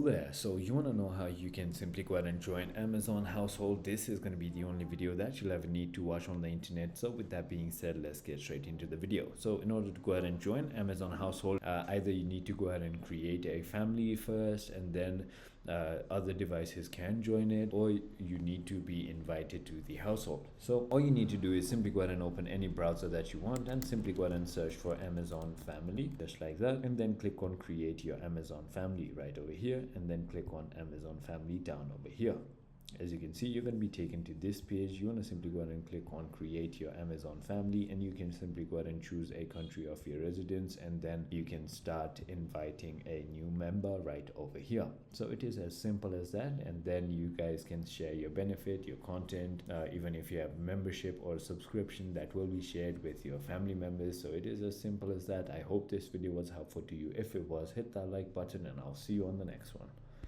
there. So you want to know how you can simply go ahead and join Amazon household. This is going to be the only video that you'll ever need to watch on the internet. So with that being said, let's get straight into the video. So in order to go ahead and join Amazon household, either you need to go ahead and create a family first, and then other devices can join it, or you need to be invited to the household. So all you need to do is simply go ahead and open any browser that you want and simply go ahead and search for Amazon family, just like that, and then click on create your Amazon family right over here, and then click on Amazon family down over here. As you can see, you're going to be taken to this page. You want to simply go ahead and click on create your Amazon family, and you can simply go ahead and choose a country of your residence, and then you can start inviting a new member right over here. So it is as simple as that, and then you guys can share your benefit, your content, even if you have membership or subscription, that will be shared with your family members. So it is as simple as that. I hope this video was helpful to you. If it was, hit that like button, and I'll see you on the next one.